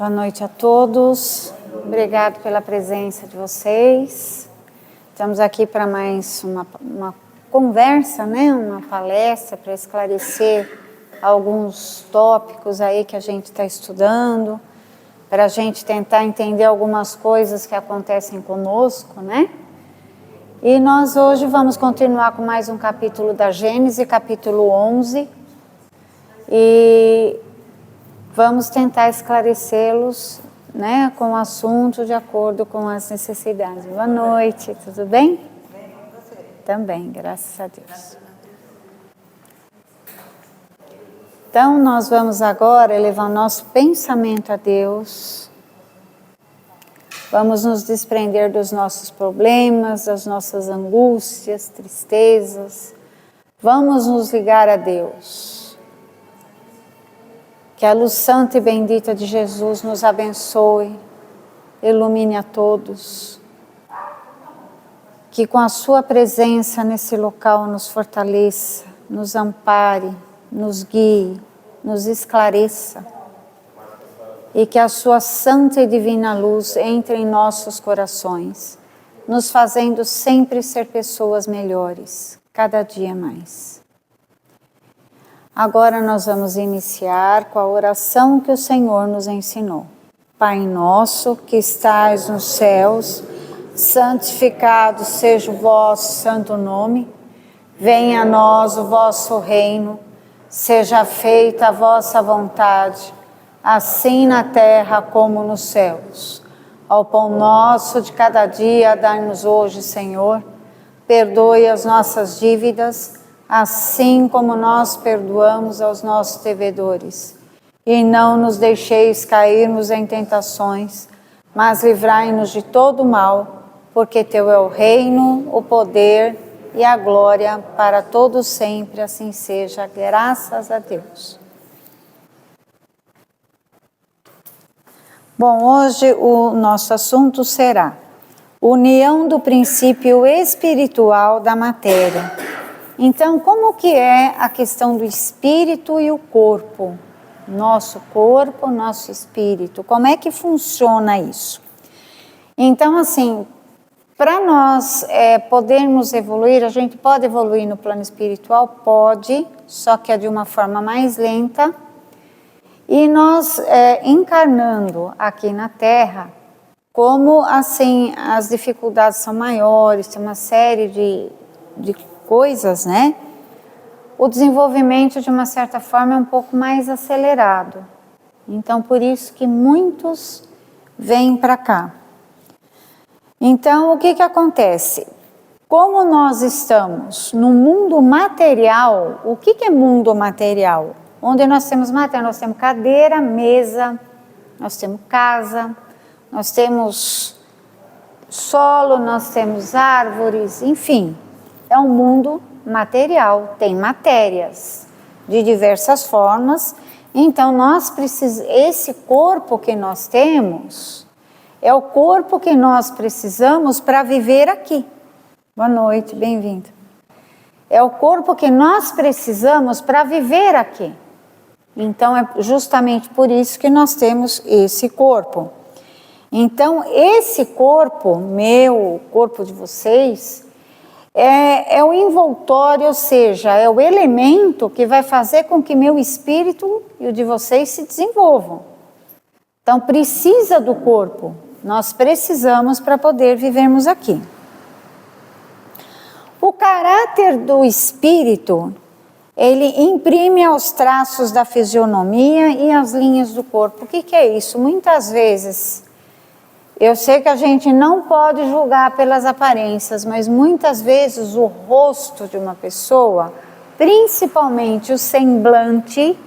Boa noite a todos. Obrigado pela presença de vocês. Estamos aqui para mais uma conversa, né? Uma palestra para esclarecer alguns tópicos aí que a gente está estudando, para a gente tentar entender algumas coisas que acontecem conosco, né? E nós hoje vamos continuar com mais um capítulo da Gênesis, capítulo 11, e vamos tentar esclarecê-los, né, com o assunto de acordo com as necessidades. Boa noite, tudo bem? Bem, com você? Também, graças a Deus. Então, nós vamos agora elevar o nosso pensamento a Deus. Vamos nos desprender dos nossos problemas, das nossas angústias, tristezas. Vamos nos ligar a Deus. Que a luz santa e bendita de Jesus nos abençoe, ilumine a todos. Que com a sua presença nesse local nos fortaleça, nos ampare, nos guie, nos esclareça. E que a sua santa e divina luz entre em nossos corações, nos fazendo sempre ser pessoas melhores, cada dia mais. Agora nós vamos iniciar com a oração que o Senhor nos ensinou. Pai nosso que estais nos céus, santificado seja o vosso santo nome. Venha a nós o vosso reino, seja feita a vossa vontade, assim na terra como nos céus. Ao pão nosso de cada dia dai-nos hoje, Senhor. Perdoe as nossas dívidas, assim como nós perdoamos aos nossos devedores. E não nos deixeis cairmos em tentações, mas livrai-nos de todo mal, porque Teu é o reino, o poder e a glória para todos sempre, assim seja, graças a Deus. Bom, hoje o nosso assunto será união do princípio espiritual da matéria. Então, como que é a questão do espírito e o corpo? Nosso corpo, nosso espírito. Como é que funciona isso? Então, assim, para nós podermos evoluir, a gente pode evoluir no plano espiritual? Pode, só que é de uma forma mais lenta. E nós, encarnando aqui na Terra, como assim as dificuldades são maiores, tem uma série de coisas, né? O desenvolvimento, de uma certa forma, é um pouco mais acelerado. Então, por isso que muitos vêm para cá. Então, o que acontece? Como nós estamos no mundo material, o que é mundo material? Onde nós temos matéria, nós temos cadeira, mesa, nós temos casa, nós temos solo, nós temos árvores, enfim. É um mundo material, tem matérias de diversas formas. Então, esse corpo que nós temos é o corpo que nós precisamos para viver aqui. Boa noite, bem-vindo. É o corpo que nós precisamos para viver aqui. Então, é justamente por isso que nós temos esse corpo. Então, esse corpo, meu, o corpo de vocês, é o envoltório, ou seja, é o elemento que vai fazer com que meu espírito e o de vocês se desenvolvam. Então, precisa do corpo. Nós precisamos para poder vivermos aqui. O caráter do espírito, ele imprime aos traços da fisionomia e às linhas do corpo. O que é isso? Muitas vezes, eu sei que a gente não pode julgar pelas aparências, mas muitas vezes o rosto de uma pessoa, principalmente o semblante,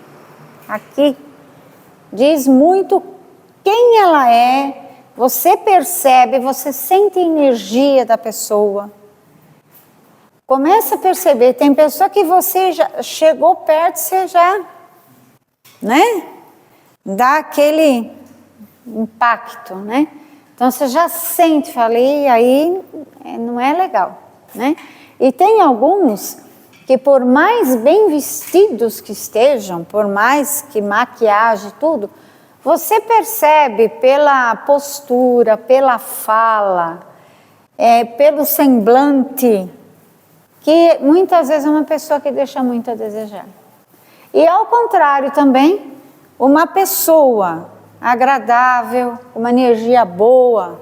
aqui, diz muito quem ela é. Você percebe, você sente a energia da pessoa. Começa a perceber, tem pessoa que você já chegou perto, você já, né? Dá aquele impacto, né? Então você já sente, falei, aí não é legal, né? E tem alguns que por mais bem vestidos que estejam, por mais que maquiagem tudo, Você percebe pela postura, pela fala, pelo semblante, que muitas vezes é uma pessoa que deixa muito a desejar. E ao contrário também, uma pessoa agradável, uma energia boa,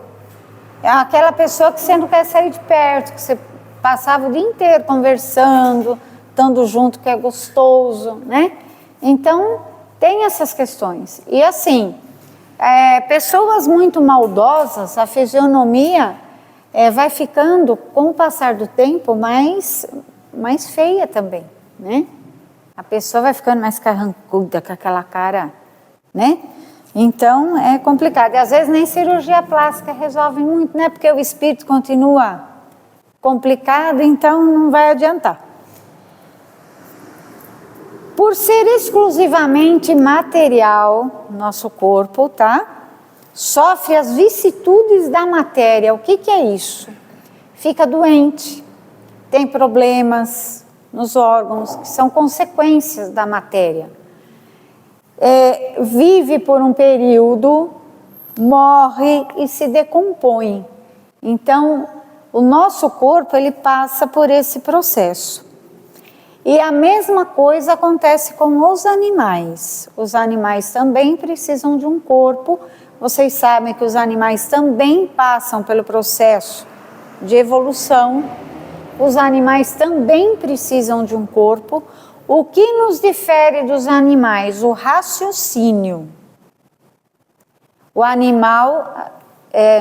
é aquela pessoa que você não quer sair de perto, que você passava o dia inteiro conversando, estando junto, que é gostoso, né? Então, tem essas questões. E assim, pessoas muito maldosas, a fisionomia vai ficando, com o passar do tempo, mais feia também, né? A pessoa vai ficando mais carrancuda, com aquela cara, né? Então, é complicado. E às vezes nem cirurgia plástica resolve muito, né? Porque o espírito continua complicado, então não vai adiantar. Por ser exclusivamente material, nosso corpo, tá? Sofre as vicissitudes da matéria. O que é isso? Fica doente, tem problemas nos órgãos, que são consequências da matéria. Vive por um período, morre e se decompõe. Então, o nosso corpo, ele passa por esse processo. E a mesma coisa acontece com os animais. Os animais também precisam de um corpo. Vocês sabem que os animais também passam pelo processo de evolução. Os animais também precisam de um corpo. O que nos difere dos animais? O raciocínio. O animal,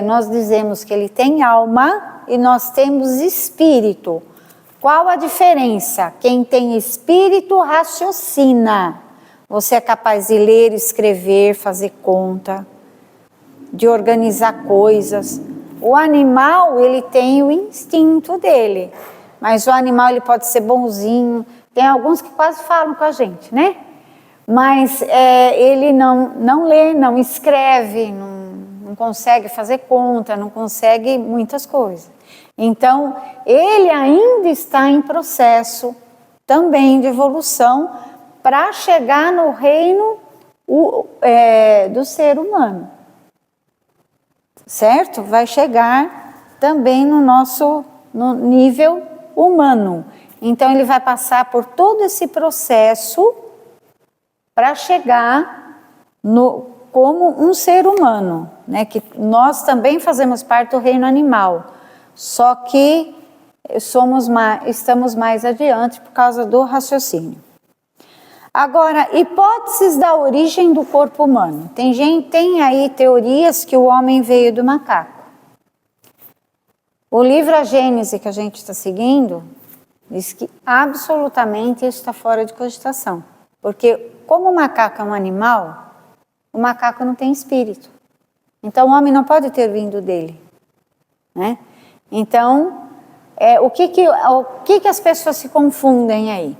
nós dizemos que ele tem alma e nós temos espírito. Qual a diferença? Quem tem espírito raciocina. Você é capaz de ler, escrever, fazer conta, de organizar coisas. O animal, ele tem o instinto dele, mas o animal ele pode ser bonzinho. Tem alguns que quase falam com a gente, né? Mas ele não lê, não escreve, não consegue fazer conta, não consegue muitas coisas. Então, ele ainda está em processo também de evolução para chegar no reino do ser humano. Certo? Vai chegar também no nível humano. Então, ele vai passar por todo esse processo para chegar como um ser humano, né? Que nós também fazemos parte do reino animal, só que estamos mais adiante por causa do raciocínio. Agora, hipóteses da origem do corpo humano. Tem aí teorias que o homem veio do macaco. O livro A Gênese que a gente está seguindo diz que absolutamente isso está fora de cogitação. Porque como o macaco é um animal, o macaco não tem espírito. Então o homem não pode ter vindo dele, né? Então, o que as pessoas se confundem aí?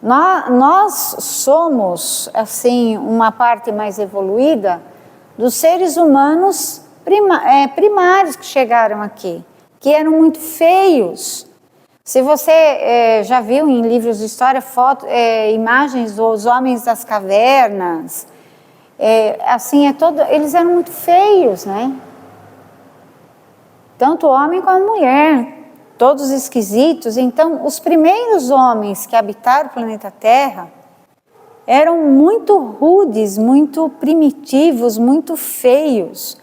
Nós somos, assim, uma parte mais evoluída dos seres humanos primários que chegaram aqui, que eram muito feios. Se você já viu em livros de história imagens dos homens das cavernas, eles eram muito feios, né? Tanto homem como mulher, todos esquisitos. Então, os primeiros homens que habitaram o planeta Terra eram muito rudes, muito primitivos, muito feios.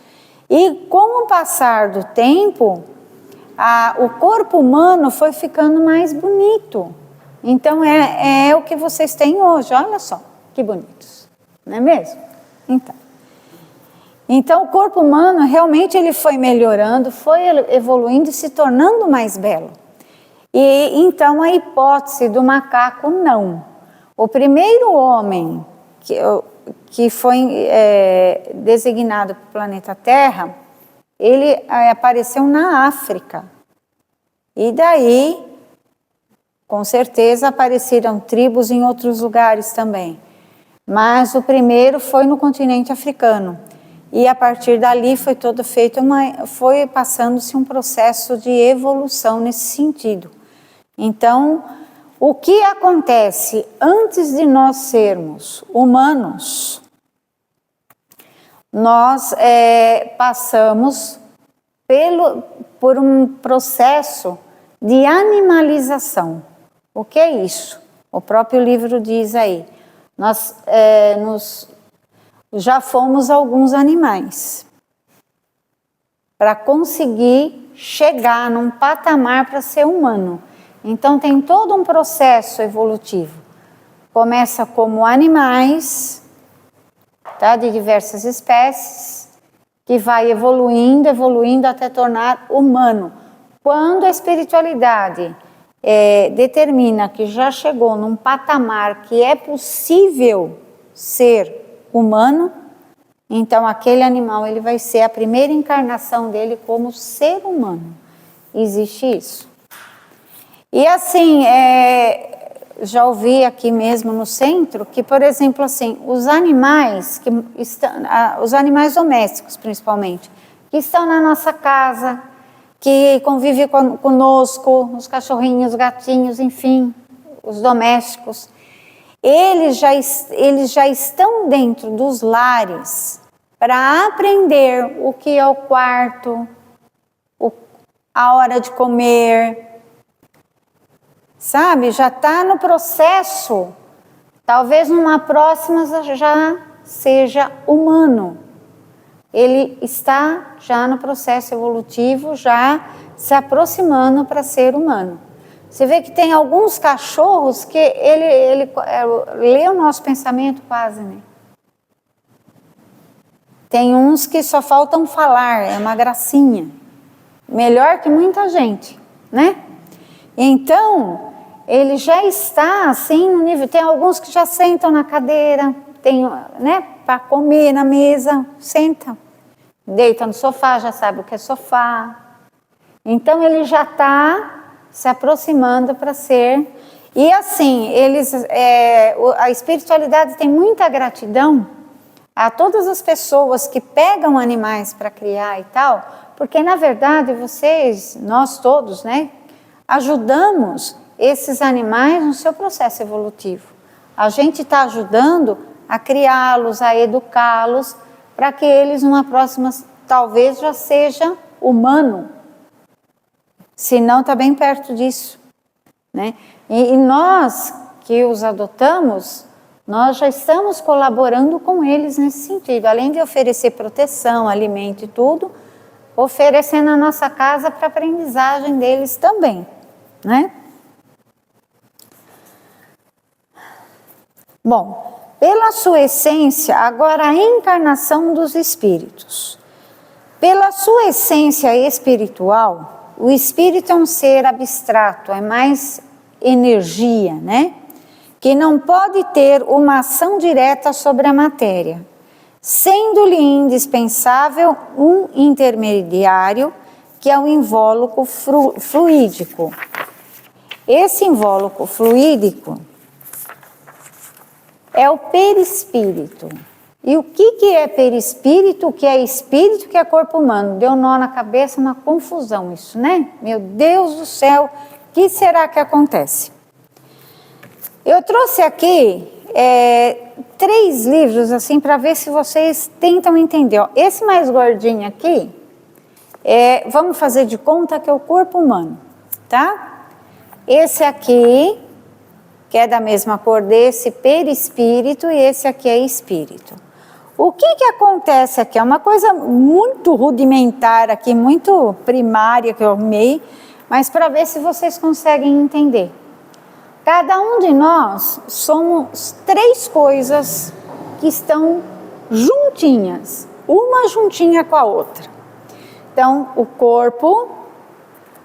E com o passar do tempo, o corpo humano foi ficando mais bonito. Então, é o que vocês têm hoje. Olha só, que bonitos, não é mesmo? Então, o corpo humano realmente ele foi melhorando, foi evoluindo e se tornando mais belo. E então a hipótese do macaco não. O primeiro homem que foi designado para o planeta Terra, ele apareceu na África. E daí, com certeza, apareceram tribos em outros lugares também. Mas o primeiro foi no continente africano. E a partir dali foi foi passando-se um processo de evolução nesse sentido. Então, o que acontece antes de nós sermos humanos? nós passamos por um processo de animalização. O que é isso? O próprio livro diz aí. Nós já fomos alguns animais para conseguir chegar num patamar para ser humano. Então tem todo um processo evolutivo. Começa como animais, tá, de diversas espécies, que vai evoluindo até tornar humano. Quando a espiritualidade determina que já chegou num patamar que é possível ser humano, então aquele animal ele vai ser a primeira encarnação dele como ser humano. Existe isso. E assim, já ouvi aqui mesmo no centro que, por exemplo, assim, os animais os animais domésticos principalmente, que estão na nossa casa, que convivem conosco, os cachorrinhos, os gatinhos, enfim, os domésticos, eles já estão dentro dos lares para aprender o que é o quarto, a hora de comer, sabe? Já está no processo, talvez numa próxima já seja humano. Ele está já no processo evolutivo, já se aproximando para ser humano. Você vê que tem alguns cachorros que ele lê o nosso pensamento quase, né? Tem uns que só faltam falar, é uma gracinha. Melhor que muita gente, né? Então, ele já está assim no nível. Tem alguns que já sentam na cadeira, né? Para comer na mesa, senta. Deita no sofá, já sabe o que é sofá. Então, ele já está se aproximando para ser. E assim, a espiritualidade tem muita gratidão a todas as pessoas que pegam animais para criar e tal, porque na verdade nós todos, né, ajudamos esses animais no seu processo evolutivo. A gente está ajudando a criá-los, a educá-los, para que eles numa próxima talvez já seja humano, se não está bem perto disso, né? E nós que os adotamos, nós já estamos colaborando com eles nesse sentido, além de oferecer proteção, alimento e tudo, oferecendo a nossa casa para a aprendizagem deles também, né? Bom, pela sua essência, agora a encarnação dos espíritos. Pela sua essência espiritual, o espírito é um ser abstrato, é mais energia, né? Que não pode ter uma ação direta sobre a matéria, sendo-lhe indispensável um intermediário, que é o invólucro fluídico. Esse invólucro fluídico é o perispírito. E o que é perispírito, o que é espírito, o que é corpo humano? Deu nó na cabeça, uma confusão isso, né? Meu Deus do céu, o que será que acontece? Eu trouxe aqui 3 livros, assim, para ver se vocês tentam entender. Ó, esse mais gordinho aqui, vamos fazer de conta que é o corpo humano, tá? Esse aqui, que é da mesma cor desse, perispírito, e esse aqui é espírito. O que acontece aqui? É uma coisa muito rudimentar aqui, muito primária que eu arrumei, mas para ver se vocês conseguem entender. Cada um de nós somos 3 coisas que estão juntinhas, uma juntinha com a outra. Então, o corpo,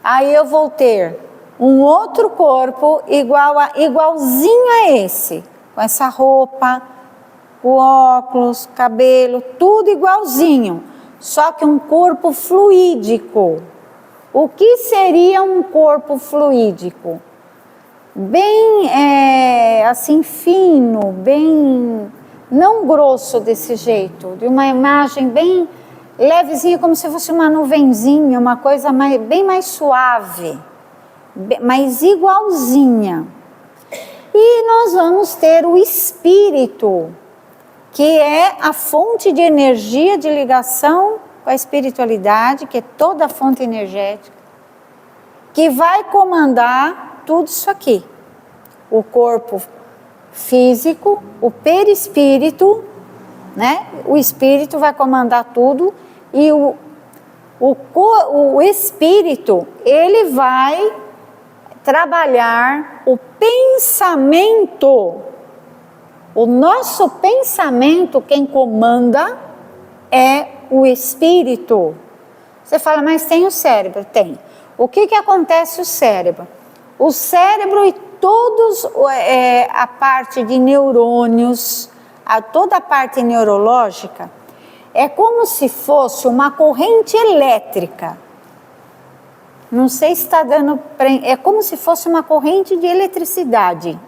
aí eu vou ter um outro corpo igualzinho a esse, com essa roupa, o óculos, cabelo, tudo igualzinho, só que um corpo fluídico. O que seria um corpo fluídico? Bem, assim, fino, bem, não grosso desse jeito, de uma imagem bem levezinha, como se fosse uma nuvenzinha, uma coisa bem mais suave, mas igualzinha. E nós vamos ter o espírito, que é a fonte de energia de ligação com a espiritualidade, que é toda a fonte energética, que vai comandar tudo isso aqui. O corpo físico, o perispírito, né? O espírito vai comandar tudo e o espírito, ele vai trabalhar o pensamento. O nosso pensamento, quem comanda é o espírito. Você fala, mas tem o cérebro? Tem. O que acontece o cérebro? O cérebro e todos a parte de neurônios, toda a parte neurológica, é como se fosse uma corrente elétrica. Não sei se está dando... É como se fosse uma corrente de eletricidade.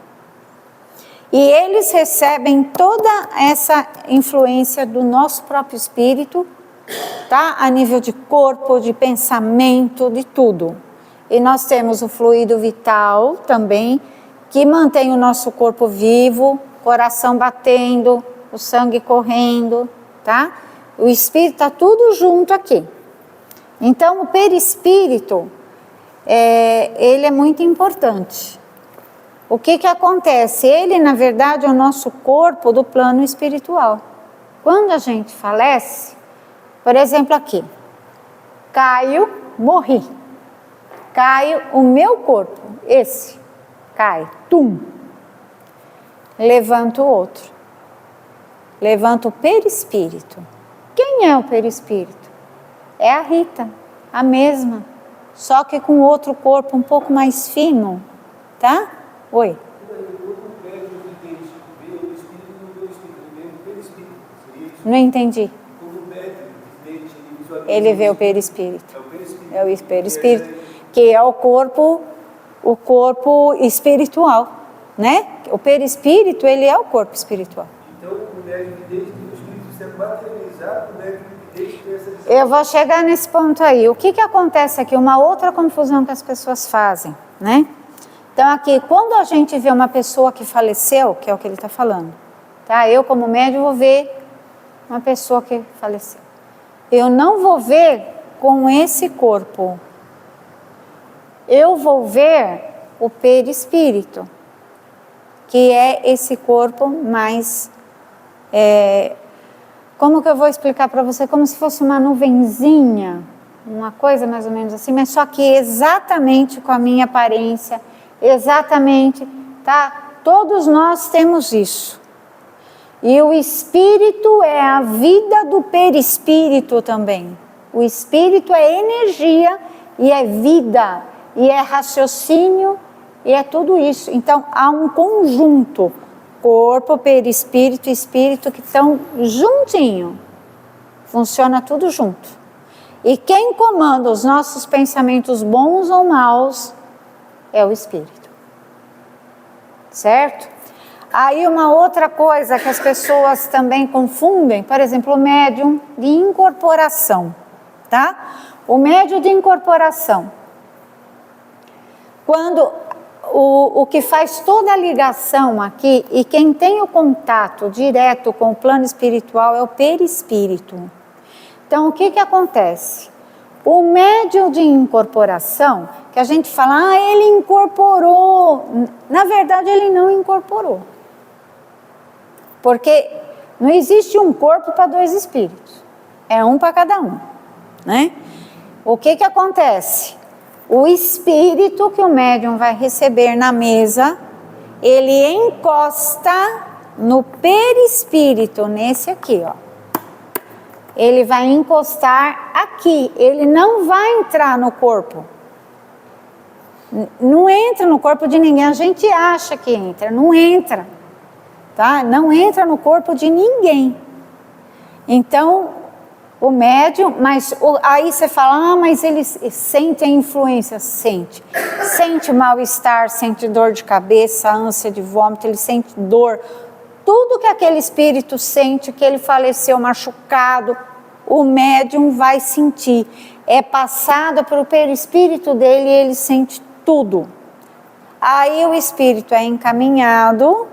E eles recebem toda essa influência do nosso próprio espírito, tá? A nível de corpo, de pensamento, de tudo. E nós temos o fluido vital também, que mantém o nosso corpo vivo, coração batendo, o sangue correndo, tá? O espírito está tudo junto aqui. Então, o perispírito, ele é muito importante. O que acontece? Ele, na verdade, é o nosso corpo do plano espiritual. Quando a gente falece, por exemplo aqui, caio, morri. Caio o meu corpo, esse, cai, tum. Levanto o outro. Levanto o perispírito. Quem é o perispírito? É a Rita, a mesma, só que com outro corpo um pouco mais fino, tá? Oi. Não entendi. Ele vê o perispírito. É o perispírito, que é o corpo espiritual, né? O perispírito, ele é o corpo espiritual. Então, o médium de vidente tem o espírito sendo materializado, o médium de vidente tem essa visão. Eu vou chegar nesse ponto aí. O que acontece aqui? Uma outra confusão que as pessoas fazem, né? Então aqui, quando a gente vê uma pessoa que faleceu, que é o que ele está falando, tá? Eu como médium vou ver uma pessoa que faleceu. Eu não vou ver com esse corpo. Eu vou ver o perispírito, que é esse corpo mais... como que eu vou explicar para você? Como se fosse uma nuvenzinha, uma coisa mais ou menos assim, mas só que exatamente com a minha aparência, exatamente, tá? Todos nós temos isso. E o espírito é a vida do perispírito também. O espírito é energia e é vida, e é raciocínio, e é tudo isso. Então, há um conjunto, corpo, perispírito e espírito, que estão juntinho. Funciona tudo junto. E quem comanda os nossos pensamentos bons ou maus é o espírito. Certo? Aí uma outra coisa que as pessoas também confundem, por exemplo, o médium de incorporação, tá? O médium de incorporação, quando o que faz toda a ligação aqui, e quem tem o contato direto com o plano espiritual é o perispírito. Então, o que acontece? O médium de incorporação, que a gente fala, ele incorporou. Na verdade, ele não incorporou. Porque não existe um corpo para dois espíritos. É um para cada um, né? O que acontece? O espírito que o médium vai receber na mesa, ele encosta no perispírito, nesse aqui, ó. Ele vai encostar aqui, ele não vai entrar no corpo. Não entra no corpo de ninguém, a gente acha que entra, não entra. Tá? Não entra no corpo de ninguém. Então, o médium, mas aí você fala, mas ele sente a influência, sente mal-estar, sente dor de cabeça, ânsia de vômito, ele sente dor, tudo que aquele espírito sente, que ele faleceu machucado, o médium vai sentir, é passado para o perispírito dele e ele sente tudo. Aí o espírito é encaminhado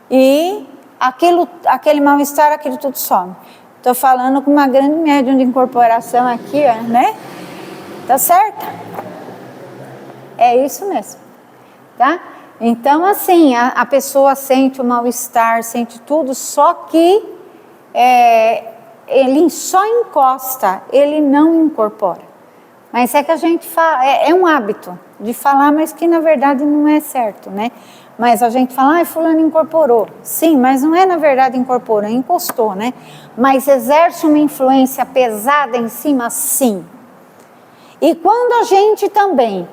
e aquele mal-estar, aquilo tudo some. Estou falando com uma grande médium de incorporação aqui, ó, né? Tá certo? É isso mesmo, tá? Então, assim, a pessoa sente o mal-estar, sente tudo, só que ele só encosta, ele não incorpora. Mas é que a gente fala, é um hábito de falar, mas que na verdade não é certo, né? Mas a gente fala, ai, fulano incorporou. Sim, mas não é na verdade incorporou, encostou, né? Mas exerce uma influência pesada em cima, sim. E quando a gente também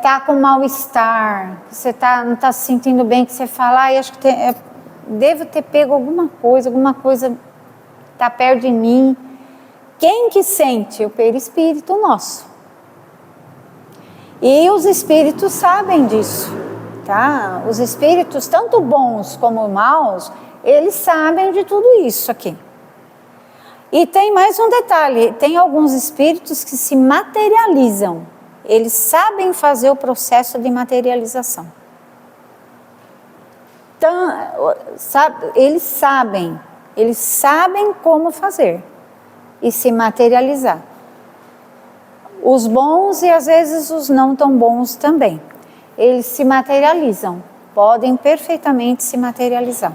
tá com mal-estar, você não está se sentindo bem, que você fala, ai, acho que devo ter pego alguma coisa está perto de mim. Quem que sente? O perispírito nosso. E os espíritos sabem disso, tá? Os espíritos, tanto bons como maus, eles sabem de tudo isso aqui. E tem mais um detalhe, tem alguns espíritos que se materializam. Eles sabem fazer o processo de materialização. Então, eles sabem como fazer e se materializar. Os bons e às vezes os não tão bons também. Eles se materializam, podem perfeitamente se materializar.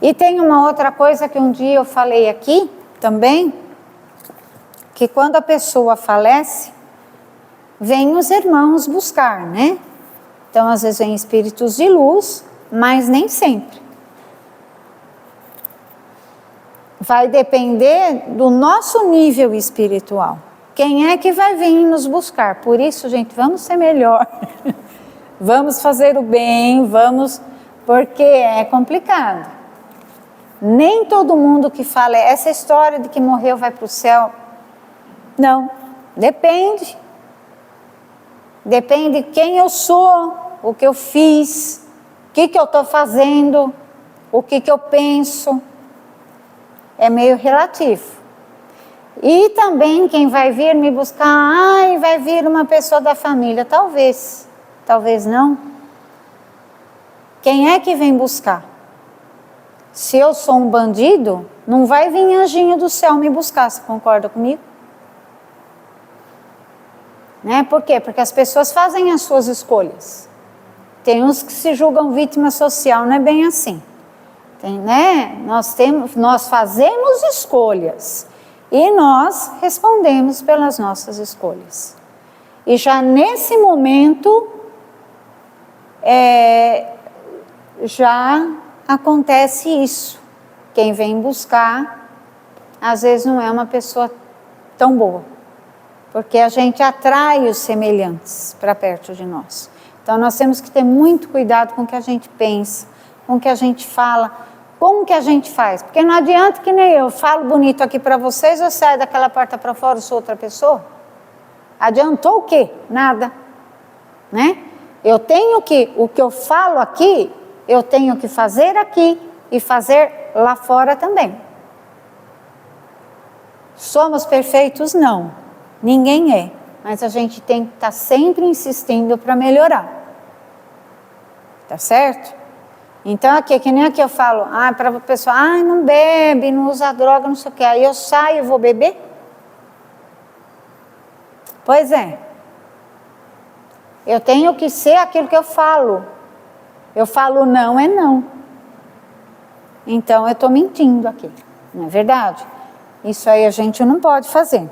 E tem uma outra coisa que um dia eu falei aqui também, que quando a pessoa falece, vem os irmãos buscar, né? Então às vezes vem espíritos de luz, mas nem sempre. Vai depender do nosso nível espiritual. Quem é que vai vir nos buscar? Por isso, gente, vamos ser melhor. Vamos fazer o bem, porque é complicado. Nem todo mundo que fala essa história de que morreu vai para o céu. Não, depende. Depende de quem eu sou, o que eu fiz, o que eu estou fazendo, o que eu penso. É meio relativo. E também quem vai vir me buscar, vai vir uma pessoa da família, talvez não. Quem é que vem buscar? Se eu sou um bandido, não vai vir anjinho do céu me buscar, você concorda comigo? Né? Por quê? Porque as pessoas fazem as suas escolhas. Tem uns que se julgam vítima social, não é bem assim. Né? Nós fazemos escolhas e nós respondemos pelas nossas escolhas. E já nesse momento, já acontece isso. Quem vem buscar, às vezes não é uma pessoa tão boa, porque a gente atrai os semelhantes para perto de nós. Então nós temos que ter muito cuidado com o que a gente pensa, com o que a gente fala, com o que a gente faz. Porque não adianta que nem eu falo bonito aqui para vocês, eu saio daquela porta para fora e sou outra pessoa. Adiantou o quê? Nada. Né? O que eu falo aqui, eu tenho que fazer aqui e fazer lá fora também. Somos perfeitos? Não. Ninguém é. Mas a gente tem que estar sempre insistindo para melhorar. Tá certo? Então aqui, que nem aqui eu falo, para a pessoa, não bebe, não usa droga, não sei o que. Aí eu saio e vou beber? Pois é. Eu tenho que ser aquilo que eu falo. Eu falo não é não. Então eu estou mentindo aqui, não é verdade? Isso aí a gente não pode fazer.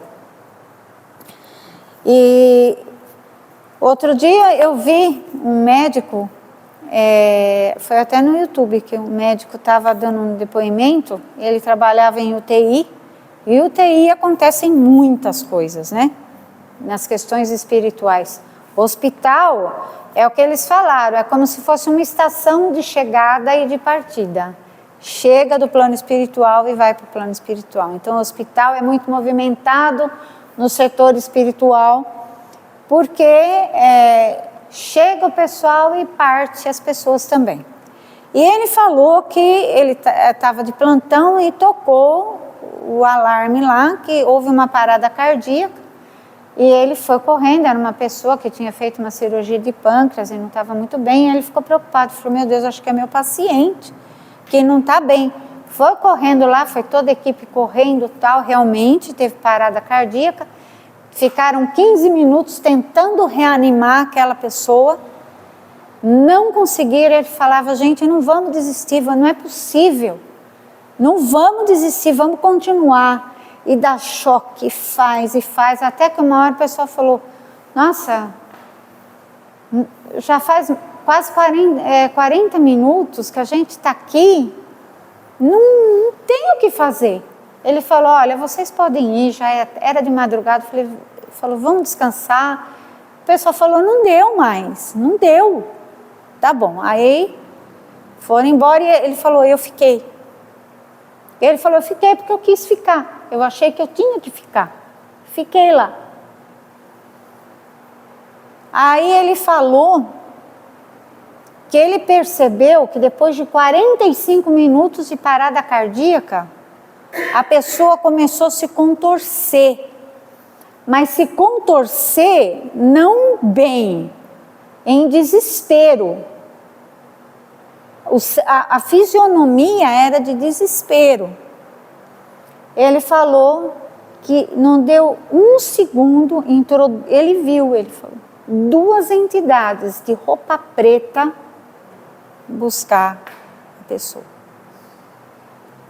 E outro dia eu vi um médico, foi até no YouTube que o médico estava dando um depoimento. Ele trabalhava em UTI, e UTI acontecem muitas coisas, né? Nas questões espirituais. Hospital é o que eles falaram, é como se fosse uma estação de chegada e de partida. Chega do plano espiritual e vai para o plano espiritual. Então o hospital é muito movimentado no setor espiritual, porque chega o pessoal e parte as pessoas também. E ele falou que ele estava de plantão e tocou o alarme lá, que houve uma parada cardíaca, E ele foi correndo, era uma pessoa que tinha feito uma cirurgia de pâncreas e não estava muito bem. E ele ficou preocupado, falou, meu Deus, acho que é meu paciente, que não está bem. Foi correndo lá, foi toda a equipe correndo tal, realmente teve parada cardíaca. Ficaram 15 minutos tentando reanimar aquela pessoa. Não conseguiram, ele falava, gente, não vamos desistir, não é possível. Não vamos desistir, vamos continuar. E dá choque, e faz, até que uma hora a pessoa falou, nossa, já faz quase 40 minutos que a gente está aqui, não tem o que fazer. Ele falou, olha, vocês podem ir, já era de madrugada, falou, vamos descansar. A pessoa falou, não deu mais, não deu. Tá bom, aí foram embora e ele falou, eu fiquei. Ele falou, eu fiquei porque eu quis ficar. Eu achei que eu tinha que ficar. Fiquei lá. Aí ele falou que ele percebeu que depois de 45 minutos de parada cardíaca, a pessoa começou a se contorcer. Mas se contorcer não bem, em desespero. A fisionomia era de desespero. Ele falou que não deu um segundo, ele viu, ele falou, 2 entidades de roupa preta buscar a pessoa.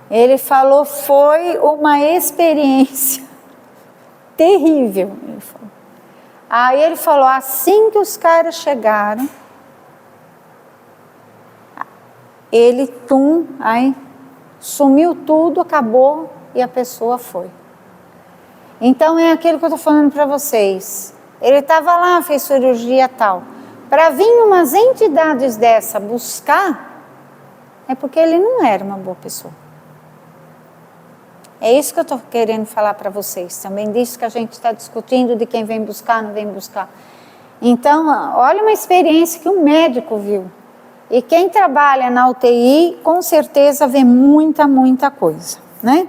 Ele falou, foi uma experiência terrível. Ele falou. Aí ele falou, assim que os caras chegaram, ele, aí sumiu tudo, acabou e a pessoa foi. Então é aquilo que eu estou falando para vocês. Ele estava lá, fez cirurgia e tal. Para vir umas entidades dessa buscar, é porque ele não era uma boa pessoa. É isso que eu estou querendo falar para vocês. Também disso que a gente está discutindo, de quem vem buscar, não vem buscar. Então, olha uma experiência que um médico viu. E quem trabalha na UTI, com certeza vê muita coisa, né?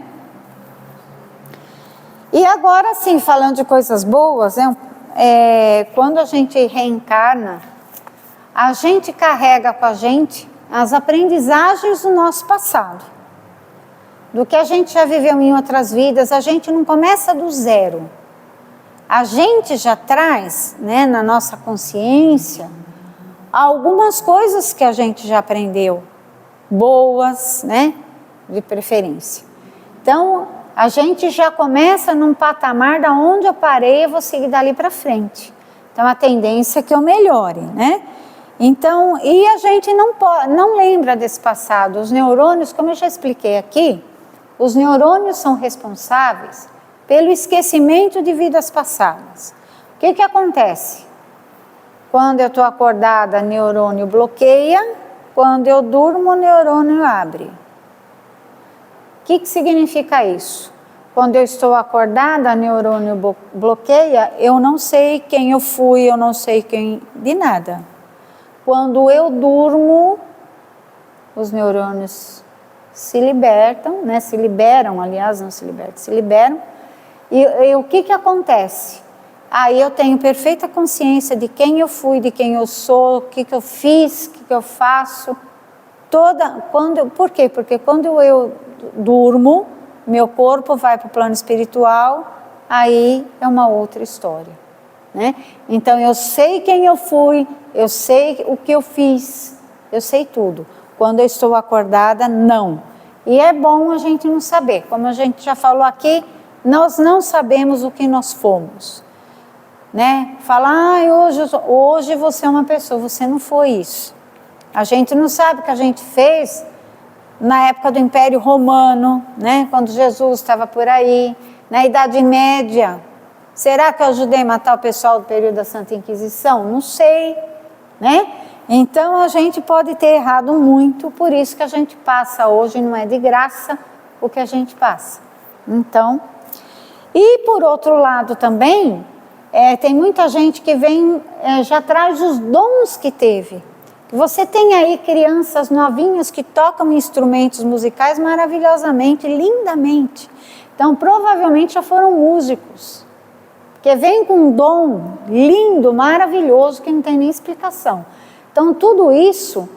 E agora sim, falando de coisas boas, quando a gente reencarna, a gente carrega com a gente as aprendizagens do nosso passado. Do que a gente já viveu em outras vidas, a gente não começa do zero. A gente já traz, né, na nossa consciência, algumas coisas que a gente já aprendeu, boas, né, de preferência. Então, a gente já começa num patamar da onde eu parei, eu vou seguir dali para frente. Então, a tendência é que eu melhore, né? Então, e a gente não lembra desse passado. Os neurônios, como eu já expliquei aqui, os neurônios são responsáveis pelo esquecimento de vidas passadas. O que acontece? Quando eu estou acordada, neurônio bloqueia. Quando eu durmo, o neurônio abre. O que significa isso? Quando eu estou acordada, neurônio bloqueia, eu não sei quem eu fui, eu não sei de nada. Quando eu durmo, os neurônios se libertam, né? Se liberam, aliás, não se libertam, se liberam. E o que acontece? Aí eu tenho perfeita consciência de quem eu fui, de quem eu sou, o que eu fiz, o que eu faço. Por quê? Porque quando eu durmo, meu corpo vai para o plano espiritual, aí é uma outra história, né? Então eu sei quem eu fui, eu sei o que eu fiz, eu sei tudo. Quando eu estou acordada, não. E é bom a gente não saber. Como a gente já falou aqui, nós não sabemos o que nós fomos, né? Falar, hoje você é uma pessoa, você não foi isso. A gente não sabe o que a gente fez na época do Império Romano, né? Quando Jesus estava por aí, na Idade Média. Será que eu ajudei a matar o pessoal do período da Santa Inquisição? Não sei, né? Então a gente pode ter errado muito, por isso que a gente passa hoje, não é de graça o que a gente passa. Então, e por outro lado também, tem muita gente que vem, já traz os dons que teve. Você tem aí crianças novinhas que tocam instrumentos musicais maravilhosamente, lindamente. Então, provavelmente já foram músicos. que vem com um dom lindo, maravilhoso, que não tem nem explicação. Então, tudo isso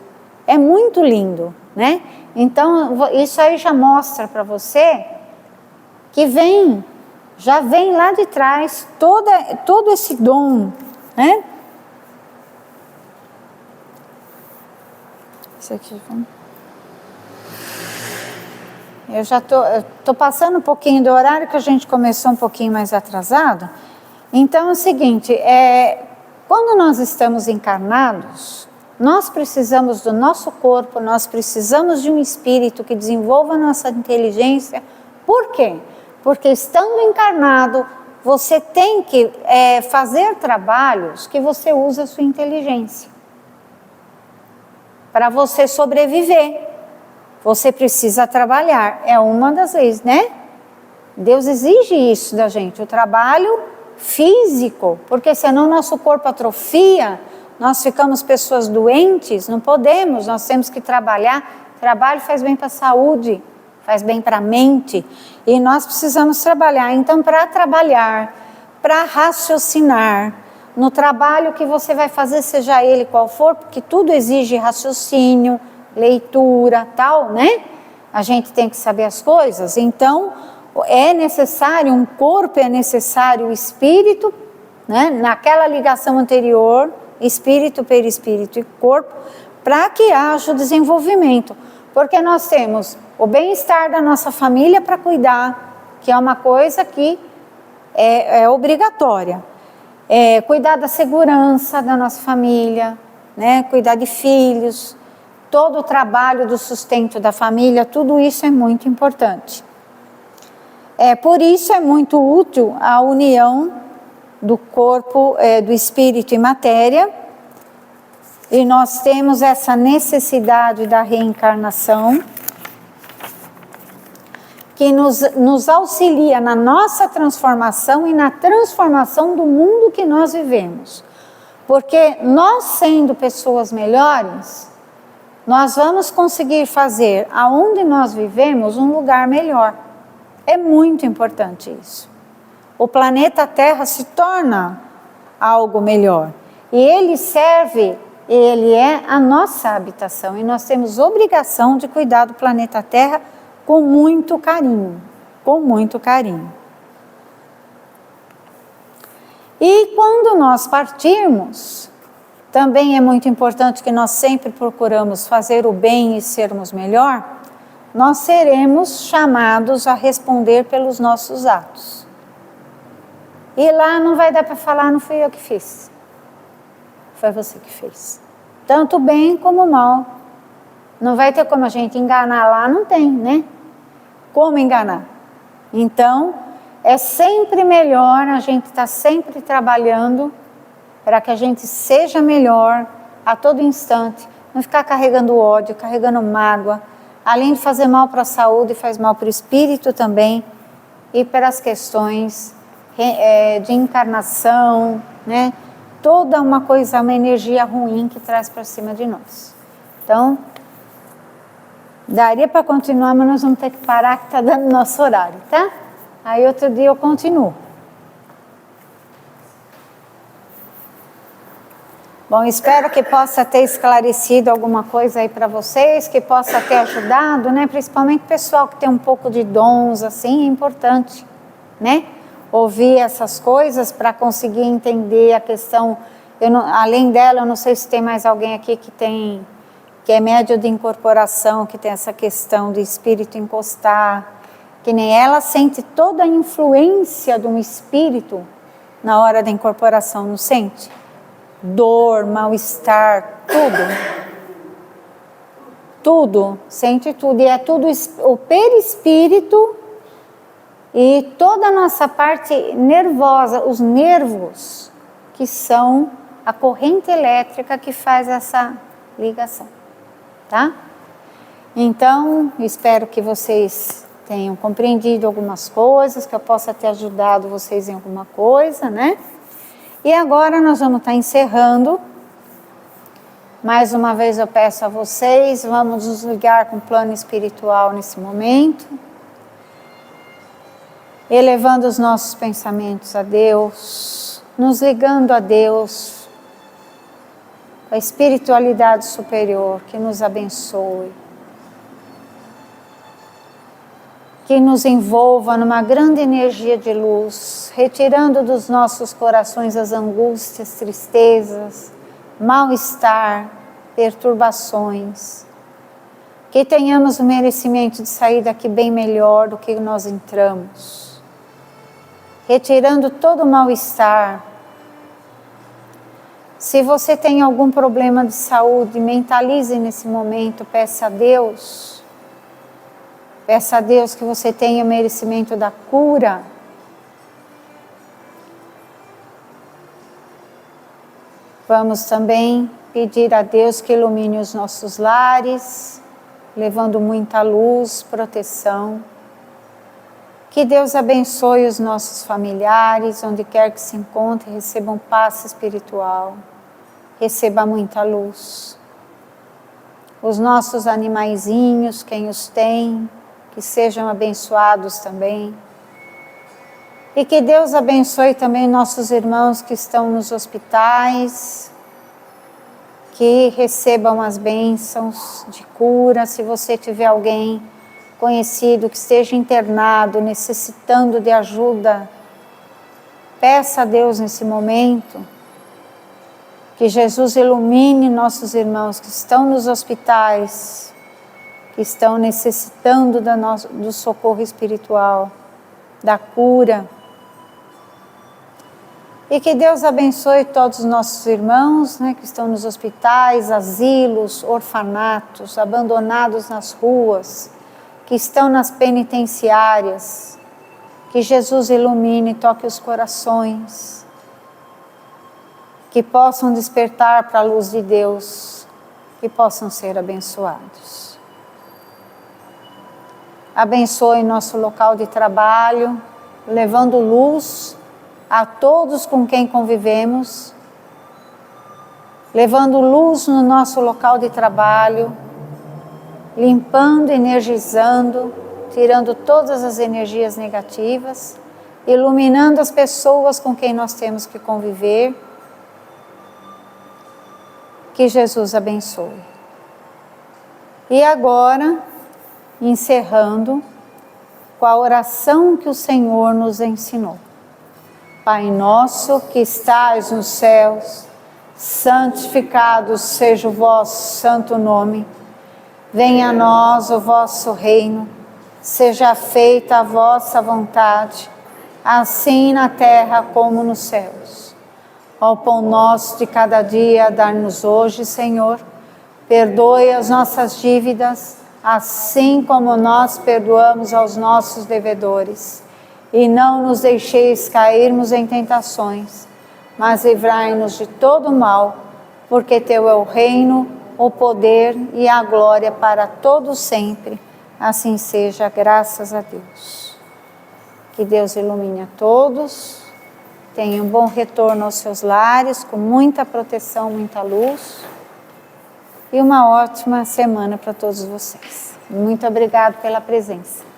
é muito lindo, né? Então, isso aí já mostra para você que já vem lá de trás todo esse dom, né? Isso aqui, eu já tô passando um pouquinho do horário, que a gente começou um pouquinho mais atrasado. Então é o seguinte, quando nós estamos encarnados, nós precisamos do nosso corpo, nós precisamos de um espírito que desenvolva a nossa inteligência. Por quê? Porque estando encarnado, você tem que fazer trabalhos que você usa a sua inteligência. Para você sobreviver, você precisa trabalhar. É uma das leis, né? Deus exige isso da gente, o trabalho físico, porque senão nosso corpo atrofia, nós ficamos pessoas doentes, não podemos, nós temos que trabalhar. Trabalho faz bem para a saúde, faz bem para a mente, e nós precisamos trabalhar. Então, para trabalhar, para raciocinar, no trabalho que você vai fazer, seja ele qual for, porque tudo exige raciocínio, leitura, tal, né? A gente tem que saber as coisas. Então, é necessário um corpo, é necessário o espírito, né? Naquela ligação anterior, espírito, perispírito e corpo, para que haja o desenvolvimento. Porque nós temos o bem-estar da nossa família para cuidar, que é uma coisa que é obrigatória. Cuidar da segurança da nossa família, né? Cuidar de filhos, todo o trabalho do sustento da família, tudo isso é muito importante. Por isso é muito útil a união do corpo, do espírito e matéria, e nós temos essa necessidade da reencarnação, que nos auxilia na nossa transformação e na transformação do mundo que nós vivemos. Porque nós, sendo pessoas melhores, nós vamos conseguir fazer aonde nós vivemos um lugar melhor. É muito importante isso. O planeta Terra se torna algo melhor. E ele é a nossa habitação. E nós temos obrigação de cuidar do planeta Terra com muito carinho. Com muito carinho. E quando nós partirmos, também é muito importante que nós sempre procuramos fazer o bem e sermos melhor. Nós seremos chamados a responder pelos nossos atos. E lá não vai dar para falar, não fui eu que fiz. Foi você que fez. Tanto bem como mal. Não vai ter como a gente enganar lá, não tem, né? Como enganar? Então, é sempre melhor a gente estar sempre trabalhando para que a gente seja melhor a todo instante. Não ficar carregando ódio, carregando mágoa. Além de fazer mal para a saúde, faz mal para o espírito também. E para as questões de encarnação, né? Toda uma coisa, uma energia ruim que traz para cima de nós. Então, daria para continuar, mas nós vamos ter que parar, que está dando nosso horário, tá? Aí outro dia eu continuo. Bom, espero que possa ter esclarecido alguma coisa aí para vocês, que possa ter ajudado, né? Principalmente o pessoal que tem um pouco de dons, assim, é importante, né? Ouvir essas coisas para conseguir entender a questão. Além dela, eu não sei se tem mais alguém aqui que é médio de incorporação, que tem essa questão do espírito encostar, que nem ela sente toda a influência de um espírito na hora da incorporação, não sente? Dor, mal-estar, tudo, sente tudo, e é tudo o perispírito e toda a nossa parte nervosa, os nervos, que são a corrente elétrica que faz essa ligação, tá? Então, espero que vocês tenham compreendido algumas coisas, que eu possa ter ajudado vocês em alguma coisa, né? E agora nós vamos estar encerrando. Mais uma vez eu peço a vocês, vamos nos ligar com o plano espiritual nesse momento. elevando os nossos pensamentos a Deus, nos ligando a Deus, a espiritualidade superior que nos abençoe, que nos envolva numa grande energia de luz, retirando dos nossos corações as angústias, tristezas, mal-estar, perturbações. Que tenhamos o merecimento de sair daqui bem melhor do que nós entramos, retirando todo o mal-estar. Se você tem algum problema de saúde, mentalize nesse momento, peça a Deus que você tenha o merecimento da cura. Vamos também pedir a Deus que ilumine os nossos lares, levando muita luz, proteção. Que Deus abençoe os nossos familiares, onde quer que se encontrem, recebam paz espiritual, receba muita luz. Os nossos animaizinhos, quem os tem, que sejam abençoados também. E que Deus abençoe também nossos irmãos que estão nos hospitais, que recebam as bênçãos de cura. Se você tiver alguém conhecido que esteja internado, necessitando de ajuda, peça a Deus nesse momento, que Jesus ilumine nossos irmãos que estão nos hospitais, que estão necessitando do socorro espiritual, da cura. E que Deus abençoe todos os nossos irmãos, que estão nos hospitais, asilos, orfanatos, abandonados nas ruas, que estão nas penitenciárias. Que Jesus ilumine e toque os corações, que possam despertar para a luz de Deus, que possam ser abençoados. Abençoe nosso local de trabalho, levando luz a todos com quem convivemos, levando luz no nosso local de trabalho, limpando, energizando, tirando todas as energias negativas, iluminando as pessoas com quem nós temos que conviver. Que Jesus abençoe. E agora, encerrando com a oração que o Senhor nos ensinou. Pai nosso que estais nos céus, santificado seja o vosso santo nome. Venha a nós o vosso reino, seja feita a vossa vontade, assim na terra como nos céus. Ó pão nosso de cada dia, dai-nos hoje, Senhor. Perdoe as nossas dívidas, assim como nós perdoamos aos nossos devedores. E não nos deixeis cairmos em tentações, mas livrai-nos de todo mal, porque Teu é o reino, o poder e a glória para todos sempre. Assim seja, graças a Deus. Que Deus ilumine a todos, tenham um bom retorno aos seus lares, com muita proteção, muita luz, e uma ótima semana para todos vocês. Muito obrigado pela presença.